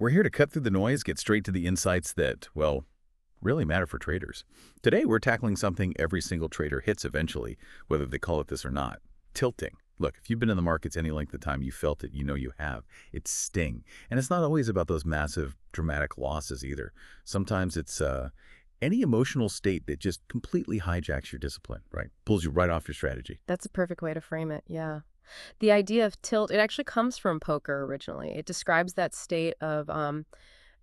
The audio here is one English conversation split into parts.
We're here to cut through the noise, get straight to the insights that, well, really matter for traders. Today, we're tackling something every single trader hits eventually, whether they call it this or not: tilting. Look, if you've been in the markets any length of time, you felt it, you know you have. It's sting. And it's not always about those massive, dramatic losses either. Sometimes it's any emotional state that just completely hijacks your discipline, right? Pulls you right off your strategy. That's a perfect way to frame it, yeah. The idea of tilt, it actually comes from poker originally. It describes that state of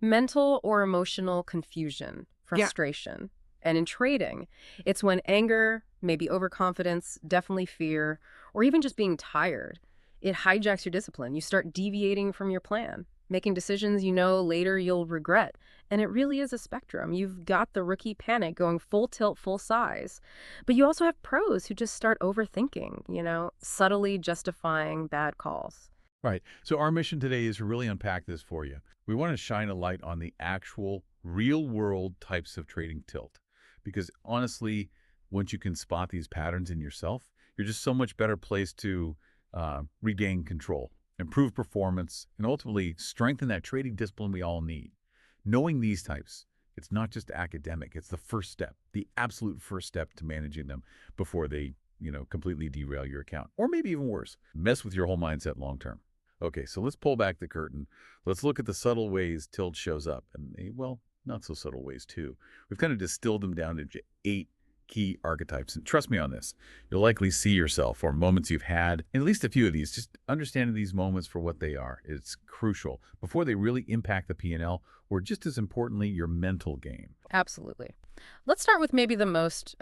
mental or emotional confusion, frustration. And in trading, it's when anger, maybe overconfidence, definitely fear, or even just being tired, it hijacks your discipline. You start deviating from your plan, making decisions you know later you'll regret. And it really is a spectrum. You've got the rookie panic going full tilt, full size. But you also have pros who just start overthinking, subtly justifying bad calls. Right. So our mission today is to really unpack this for you. We want to shine a light on the actual real-world types of trading tilt. Because honestly, once you can spot these patterns in yourself, you're just so much better placed to regain control, improve performance, and ultimately strengthen that trading discipline we all need. Knowing these types, it's not just academic. It's the first step, the absolute first step to managing them before they, completely derail your account. Or maybe even worse, mess with your whole mindset long term. Okay, so let's pull back the curtain. Let's look at the subtle ways tilt shows up. And, not so subtle ways too. We've kind of distilled them down into 8 key archetypes. And trust me on this, you'll likely see yourself or moments you've had, in at least a few of these. Just understanding these moments for what they are is crucial before they really impact the P&L, or just as importantly, your mental game. Absolutely. Let's start with maybe the most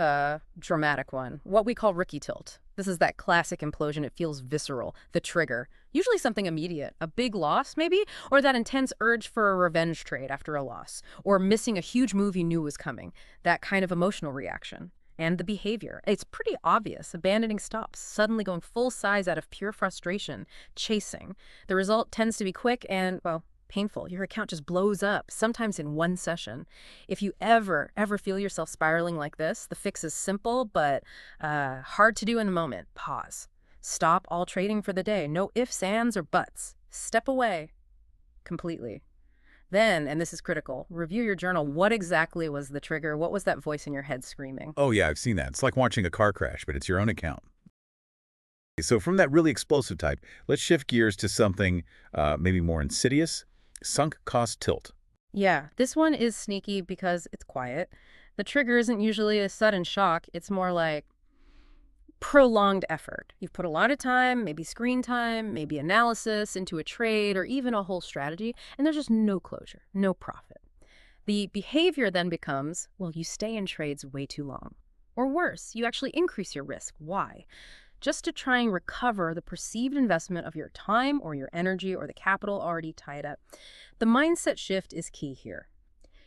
dramatic one, what we call rookie tilt. This is that classic implosion. It feels visceral, the trigger. Usually something immediate, a big loss maybe, or that intense urge for a revenge trade after a loss, or missing a huge move you knew was coming, that kind of emotional reaction. And the behavior, it's pretty obvious. Abandoning stops, suddenly going full size out of pure frustration, chasing. The result tends to be quick and, painful. Your account just blows up, sometimes in one session. If you ever feel yourself spiraling like this, the fix is simple, but hard to do in the moment. Pause. Stop all trading for the day. No ifs, ands, or buts. Step away completely. Then, and this is critical, review your journal. What exactly was the trigger? What was that voice in your head screaming? Oh yeah, I've seen that. It's like watching a car crash, but it's your own account. So from that really explosive type, let's shift gears to something maybe more insidious: sunk cost tilt. Yeah, this one is sneaky because it's quiet. The trigger isn't usually a sudden shock. It's more like prolonged effort. You've put a lot of time, maybe screen time, maybe analysis into a trade or even a whole strategy, and there's just no closure, no profit. The behavior then becomes, you stay in trades way too long. Or worse, you actually increase your risk. Why? Just to try and recover the perceived investment of your time or your energy or the capital already tied up. The mindset shift is key here.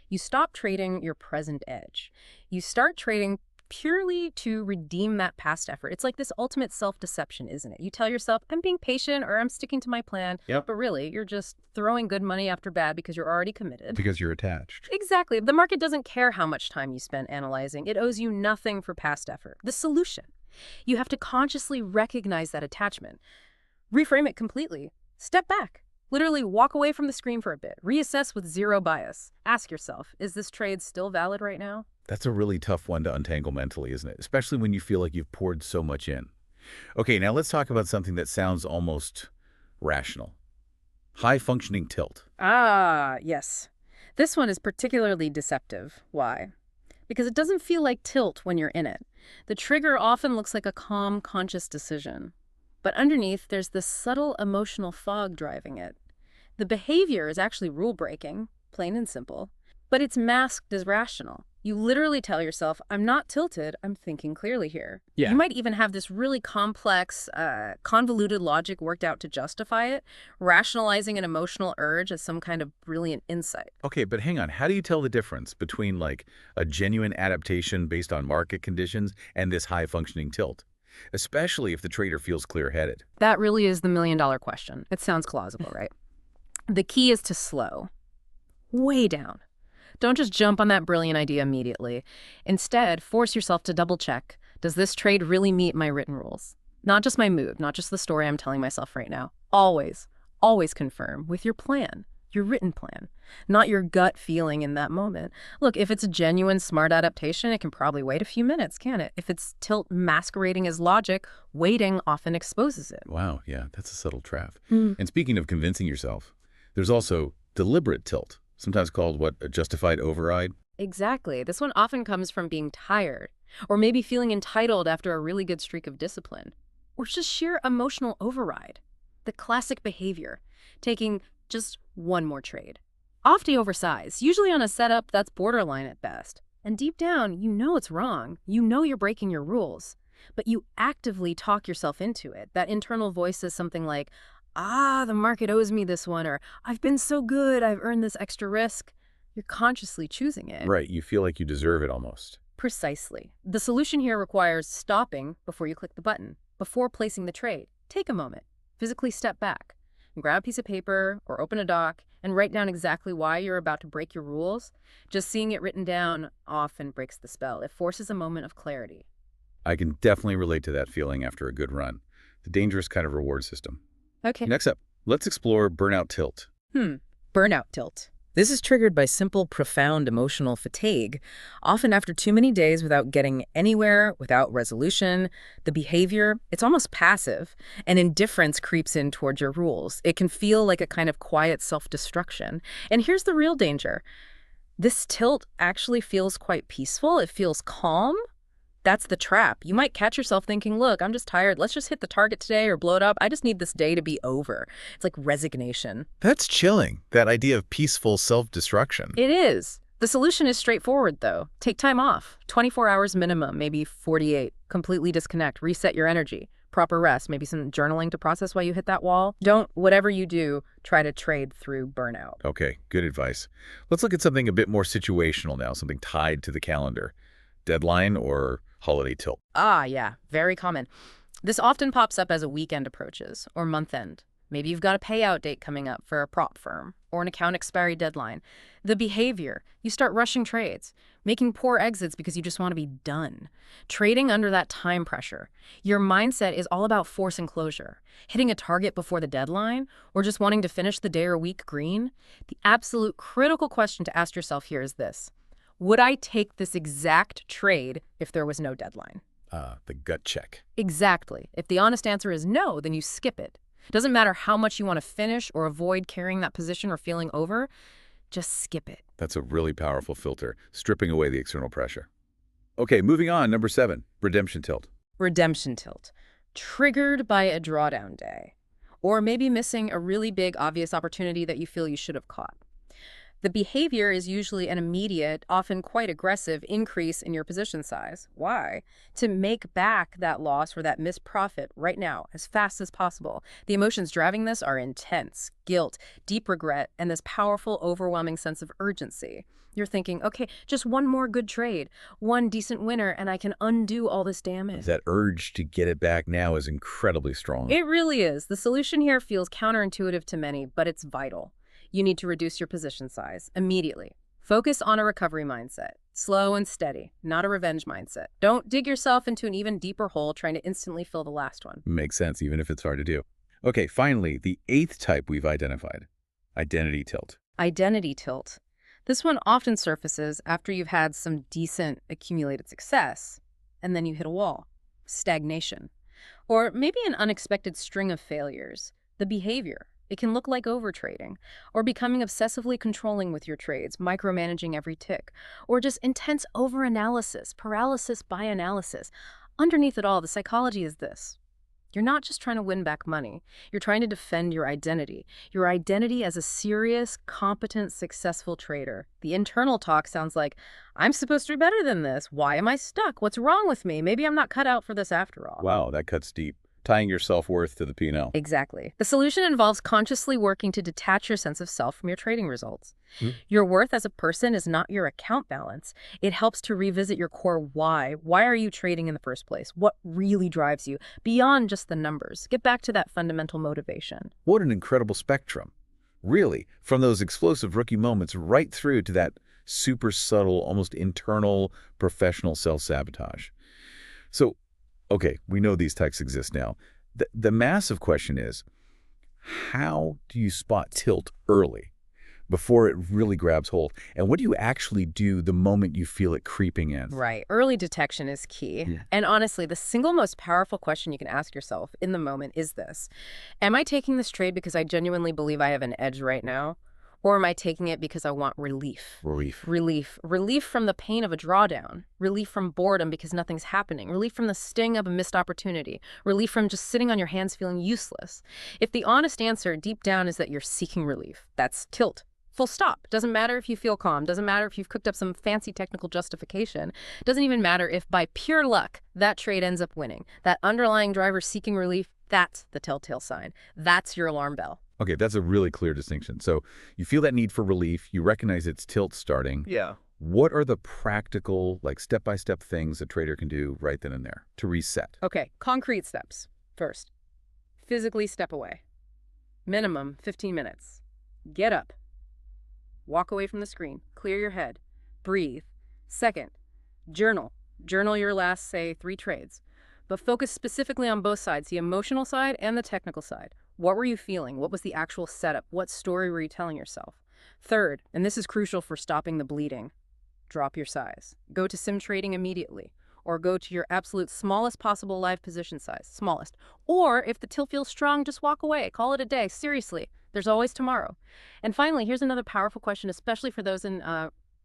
You stop trading your present edge. You start trading purely to redeem that past effort. It's like this ultimate self-deception, isn't it? You tell yourself, I'm being patient or I'm sticking to my plan. Yep. But really, you're just throwing good money after bad because you're already committed. Because you're attached. Exactly. The market doesn't care how much time you spend analyzing. It owes you nothing for past effort. The solution: you have to consciously recognize that attachment. Reframe it completely. Step back. Literally walk away from the screen for a bit. Reassess with zero bias. Ask yourself, is this trade still valid right now? That's a really tough one to untangle mentally, isn't it? Especially when you feel like you've poured so much in. Okay, now let's talk about something that sounds almost rational: high-functioning tilt. Ah, yes. This one is particularly deceptive. Why? Because it doesn't feel like tilt when you're in it. The trigger often looks like a calm, conscious decision. But underneath, there's this subtle emotional fog driving it. The behavior is actually rule-breaking, plain and simple, but it's masked as rational. You literally tell yourself, I'm not tilted, I'm thinking clearly here. Yeah. You might even have this really complex, convoluted logic worked out to justify it, rationalizing an emotional urge as some kind of brilliant insight. Okay, but hang on. How do you tell the difference between like a genuine adaptation based on market conditions and this high-functioning tilt? Especially if the trader feels clear-headed. That really is the million-dollar question. It sounds plausible, right? The key is to slow way down. Don't just jump on that brilliant idea immediately. Instead, force yourself to double-check. Does this trade really meet my written rules? Not just my mood, not just the story I'm telling myself right now. Always confirm with your plan, your written plan, not your gut feeling in that moment. Look, if it's a genuine smart adaptation, it can probably wait a few minutes, can't it? If it's tilt masquerading as logic, waiting often exposes it. Wow, yeah, that's a subtle trap. Mm. And speaking of convincing yourself, there's also deliberate tilt, sometimes called, what, a justified override? Exactly. This one often comes from being tired, or maybe feeling entitled after a really good streak of discipline, or just sheer emotional override. The classic behavior, taking just one more trade. Often oversized, usually on a setup that's borderline at best. And deep down, you know it's wrong. You know you're breaking your rules. But you actively talk yourself into it. That internal voice says something like, the market owes me this one, or I've been so good, I've earned this extra risk. You're consciously choosing it. Right, you feel like you deserve it almost. Precisely. The solution here requires stopping before you click the button, before placing the trade. Take a moment, physically step back, and grab a piece of paper or open a doc and write down exactly why you're about to break your rules. Just seeing it written down often breaks the spell. It forces a moment of clarity. I can definitely relate to that feeling after a good run. The dangerous kind of reward system. Okay. Next up, let's explore burnout tilt. Burnout tilt. This is triggered by simple, profound emotional fatigue, often after too many days without getting anywhere, without resolution. The behavior, it's almost passive, and indifference creeps in towards your rules. It can feel like a kind of quiet self-destruction. And here's the real danger. This tilt actually feels quite peaceful. It feels calm. That's the trap. You might catch yourself thinking, look, I'm just tired. Let's just hit the target today or blow it up. I just need this day to be over. It's like resignation. That's chilling, that idea of peaceful self-destruction. It is. The solution is straightforward, though. Take time off. 24 hours minimum, maybe 48. Completely disconnect. Reset your energy. Proper rest. Maybe some journaling to process while you hit that wall. Don't, whatever you do, try to trade through burnout. Okay, good advice. Let's look at something a bit more situational now, something tied to the calendar. Deadline or holiday tilt. Yeah, very common. This often pops up as a weekend approaches or month end. Maybe you've got a payout date coming up for a prop firm or an account expiry deadline. The behavior, you start rushing trades, making poor exits because you just want to be done. Trading under that time pressure. Your mindset is all about force and closure, hitting a target before the deadline, or just wanting to finish the day or week green. The absolute critical question to ask yourself here is this. Would I take this exact trade if there was no deadline? The gut check. Exactly. If the honest answer is no, then you skip it. It doesn't matter how much you want to finish or avoid carrying that position or feeling over, just skip it. That's a really powerful filter, stripping away the external pressure. Okay, moving on, number 7, redemption tilt. Redemption tilt. Triggered by a drawdown day. Or maybe missing a really big, obvious opportunity that you feel you should have caught. The behavior is usually an immediate, often quite aggressive increase in your position size. Why? To make back that loss or that missed profit right now, as fast as possible. The emotions driving this are intense, guilt, deep regret, and this powerful, overwhelming sense of urgency. You're thinking, okay, just one more good trade, one decent winner, and I can undo all this damage. That urge to get it back now is incredibly strong. It really is. The solution here feels counterintuitive to many, but it's vital. You need to reduce your position size immediately. Focus on a recovery mindset, slow and steady, not a revenge mindset. Don't dig yourself into an even deeper hole trying to instantly fill the last one. Makes sense, even if it's hard to do. Okay, finally, the 8th type we've identified, identity tilt. Identity tilt. This one often surfaces after you've had some decent accumulated success, and then you hit a wall, stagnation, or maybe an unexpected string of failures. The behavior. It can look like overtrading, or becoming obsessively controlling with your trades, micromanaging every tick, or just intense overanalysis, paralysis by analysis. Underneath it all, the psychology is this. You're not just trying to win back money. You're trying to defend your identity as a serious, competent, successful trader. The internal talk sounds like, I'm supposed to be better than this. Why am I stuck? What's wrong with me? Maybe I'm not cut out for this after all. Wow, that cuts deep. Tying your self-worth to the P&L. Exactly. The solution involves consciously working to detach your sense of self from your trading results. Your worth as a person is not your account balance. It helps to revisit your core why. Why are you trading in the first place? What really drives you beyond just the numbers? Get back to that fundamental motivation. What an incredible spectrum. Really, from those explosive rookie moments right through to that super subtle, almost internal, professional self-sabotage. So, okay, we know these types exist now. The massive question is, how do you spot tilt early? before it really grabs hold? And what do you actually do the moment you feel it creeping in? Right. Early detection is key. Yeah. And honestly, the single most powerful question you can ask yourself in the moment is this: am I taking this trade because I genuinely believe I have an edge right now? Or am I taking it because I want relief? Relief. Relief. Relief from the pain of a drawdown. Relief from boredom because nothing's happening. Relief from the sting of a missed opportunity. Relief from just sitting on your hands feeling useless. If the honest answer deep down is that you're seeking relief, that's tilt. Full stop. Doesn't matter if you feel calm. Doesn't matter if you've cooked up some fancy technical justification. Doesn't even matter if by pure luck that trade ends up winning. That underlying driver seeking relief, that's the telltale sign. That's your alarm bell. Okay, that's a really clear distinction. So you feel that need for relief. You recognize it's tilt starting. Yeah. What are the practical, like step-by-step things a trader can do right then and there to reset? Okay, concrete steps. First, physically step away. Minimum 15 minutes. Get up. Walk away from the screen. Clear your head. Breathe. Second, journal. Journal your last, say, 3 trades. But focus specifically on both sides, the emotional side and the technical side. What were you feeling? What was the actual setup? What story were you telling yourself? Third, and this is crucial for stopping the bleeding, drop your size. Go to sim trading immediately, or go to your absolute smallest possible live position size, smallest. Or if the tilt feels strong, just walk away. Call it a day. Seriously, there's always tomorrow. And finally, here's another powerful question, especially for those in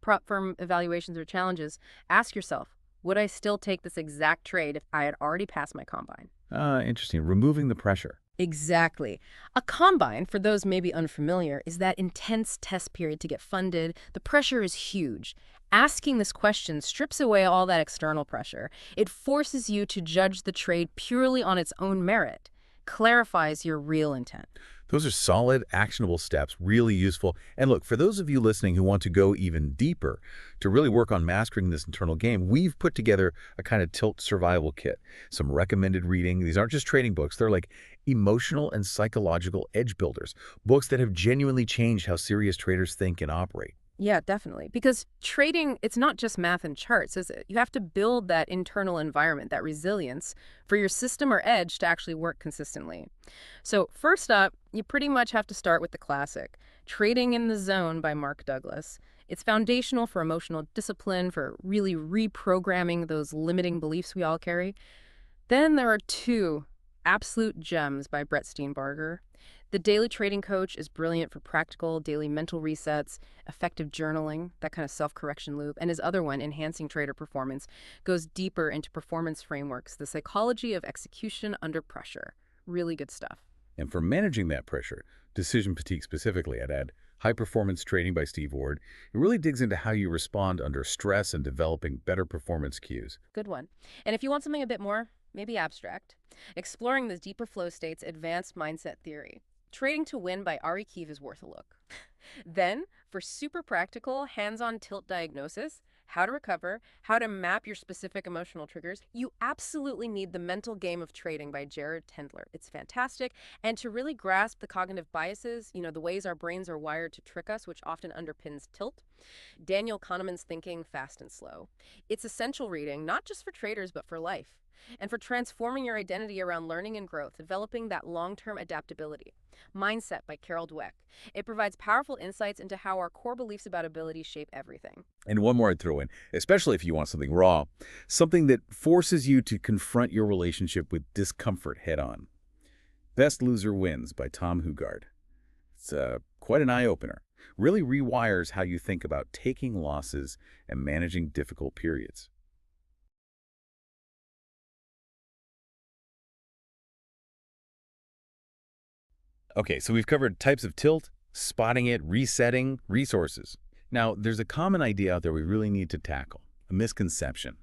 prop firm evaluations or challenges. Ask yourself, would I still take this exact trade if I had already passed my combine? Interesting. Removing the pressure. Exactly. A combine, for those maybe unfamiliar, is that intense test period to get funded. The pressure is huge. Asking this question strips away all that external pressure. It forces you to judge the trade purely on its own merit, clarifies your real intent. Those are solid, actionable steps, really useful. And look, for those of you listening who want to go even deeper, to really work on mastering this internal game, we've put together a kind of tilt survival kit, some recommended reading. These aren't just trading books. They're like emotional and psychological edge builders, books that have genuinely changed how serious traders think and operate. Yeah, definitely. Because trading, it's not just math and charts, is it? You have to build that internal environment, that resilience, for your system or edge to actually work consistently. So first up, you pretty much have to start with the classic, Trading in the Zone by Mark Douglas. It's foundational for emotional discipline, for really reprogramming those limiting beliefs we all carry. Then there are 2 absolute gems by Steenbarger. The Daily Trading Coach is brilliant for practical daily mental resets, effective journaling, that kind of self-correction loop. And his other one, Enhancing Trader Performance, goes deeper into performance frameworks, the psychology of execution under pressure. Really good stuff. And for managing that pressure, decision fatigue specifically, I'd add High Performance Trading by Steve Ward. It really digs into how you respond under stress and developing better performance cues. Good one. And if you want something a bit more, maybe abstract, Exploring the Deeper Flow States, Advanced Mindset Theory. Trading to Win by Ari Kiev is worth a look. Then, for super practical, hands-on tilt diagnosis, how to recover, how to map your specific emotional triggers, you absolutely need The Mental Game of Trading by Tendler. It's fantastic. And to really grasp the cognitive biases, the ways our brains are wired to trick us, which often underpins tilt, Daniel Kahneman's Thinking Fast and Slow. It's essential reading, not just for traders, but for life. And for transforming your identity around learning and growth, developing that long-term adaptability. Mindset by Dweck. It provides powerful insights into how our core beliefs about ability shape everything. And one more I'd throw in, especially if you want something raw, something that forces you to confront your relationship with discomfort head-on. Best Loser Wins by Hougaard. It's quite an eye-opener. Really rewires how you think about taking losses and managing difficult periods. Okay, so we've covered types of tilt, spotting it, resetting, resources. Now, there's a common idea out there we really need to tackle, a misconception.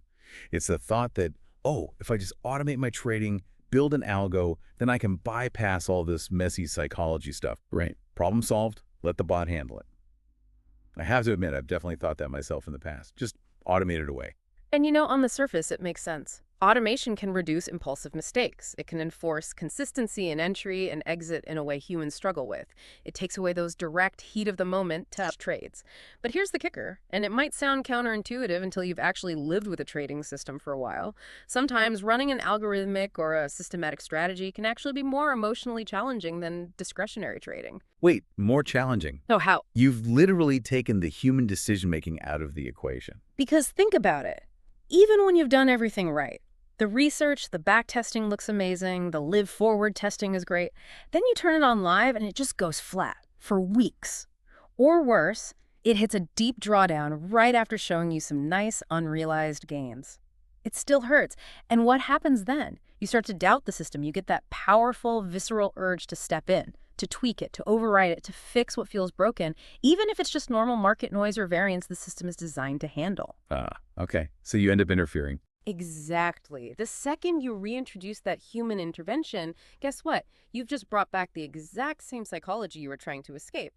It's the thought that, oh, if I just automate my trading, build an algo, then I can bypass all this messy psychology stuff. Right. Problem solved, let the bot handle it. I have to admit, I've definitely thought that myself in the past. Just automate it away. And on the surface, it makes sense. Automation can reduce impulsive mistakes. It can enforce consistency in entry and exit in a way humans struggle with. It takes away those direct heat of the moment tough trades. But here's the kicker, and it might sound counterintuitive until you've actually lived with a trading system for a while. Sometimes running an algorithmic or a systematic strategy can actually be more emotionally challenging than discretionary trading. Wait, more challenging. Oh, how? You've literally taken the human decision-making out of the equation. Because think about it. Even when you've done everything right, the research, the back testing looks amazing, the live forward testing is great. Then you turn it on live and it just goes flat for weeks. Or worse, it hits a deep drawdown right after showing you some nice unrealized gains. It still hurts. And what happens then? You start to doubt the system. You get that powerful, visceral urge to step in, to tweak it, to override it, to fix what feels broken, even if it's just normal market noise or variance the system is designed to handle. Okay. So you end up interfering. Exactly. The second you reintroduce that human intervention, guess what? You've just brought back the exact same psychology you were trying to escape.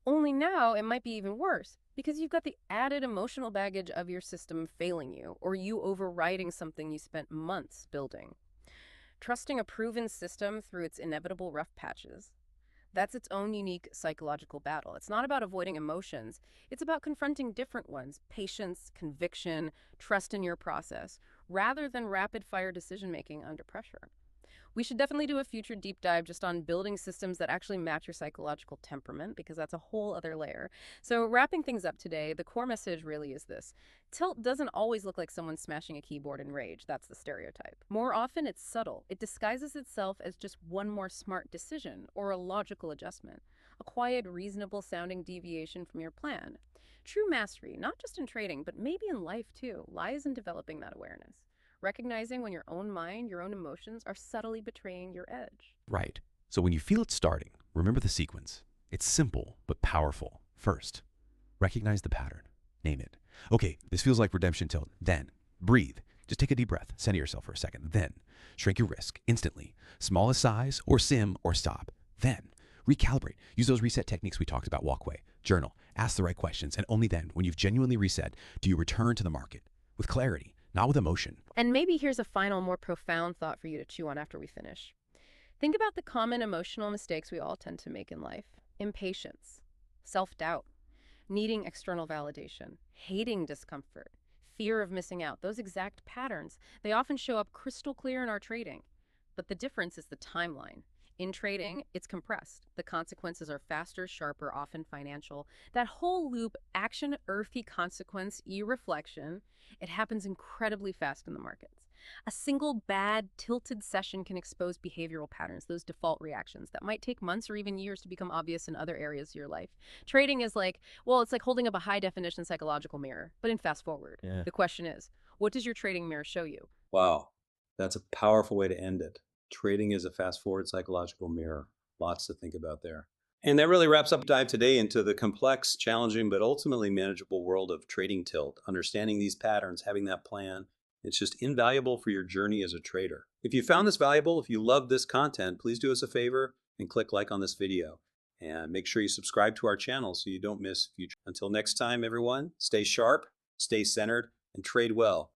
Only now it might be even worse because you've got the added emotional baggage of your system failing you or you overriding something you spent months building. Trusting a proven system through its inevitable rough patches. That's its own unique psychological battle. It's not about avoiding emotions. It's about confronting different ones, patience, conviction, trust in your process, rather than rapid-fire decision-making under pressure. We should definitely do a future deep dive just on building systems that actually match your psychological temperament, because that's a whole other layer. So wrapping things up today, the core message really is this. Tilt doesn't always look like someone smashing a keyboard in rage. That's the stereotype. More often, it's subtle. It disguises itself as just one more smart decision or a logical adjustment, a quiet, reasonable-sounding deviation from your plan. True mastery, not just in trading, but maybe in life too, lies in developing that awareness. Recognizing when your own mind, your own emotions are subtly betraying your edge. Right. So when you feel it starting, remember the sequence. It's simple, but powerful. First, recognize the pattern. Name it. Okay, this feels like redemption tilt. Then, breathe. Just take a deep breath. Center yourself for a second. Then, shrink your risk instantly. Smallest size, or sim, or stop. Then, recalibrate. Use those reset techniques we talked about. Walk away. Journal. Ask the right questions. And only then, when you've genuinely reset, do you return to the market with clarity, not with emotion. And maybe here's a final, more profound thought for you to chew on after we finish. Think about the common emotional mistakes we all tend to make in life. Impatience, self-doubt, needing external validation, hating discomfort, fear of missing out. Those exact patterns, they often show up crystal clear in our trading. But the difference is the timeline. In trading, it's compressed. The consequences are faster, sharper, often financial. That whole loop, action, earthy consequence, e-reflection, it happens incredibly fast in the markets. A single bad, tilted session can expose behavioral patterns, those default reactions that might take months or even years to become obvious in other areas of your life. Trading is like, well, it's like holding up a high-definition psychological mirror, but in fast forward. Yeah. The question is, what does your trading mirror show you? Wow, that's a powerful way to end it. Trading is a fast-forward psychological mirror. Lots to think about there. And that really wraps up dive today into the complex, challenging, but ultimately manageable world of trading tilt. Understanding these patterns, having that plan, it's just invaluable for your journey as a trader. If you found this valuable, if you love this content, please do us a favor and click like on this video. And make sure you subscribe to our channel so you don't miss future. Until next time, everyone, stay sharp, stay centered, and trade well.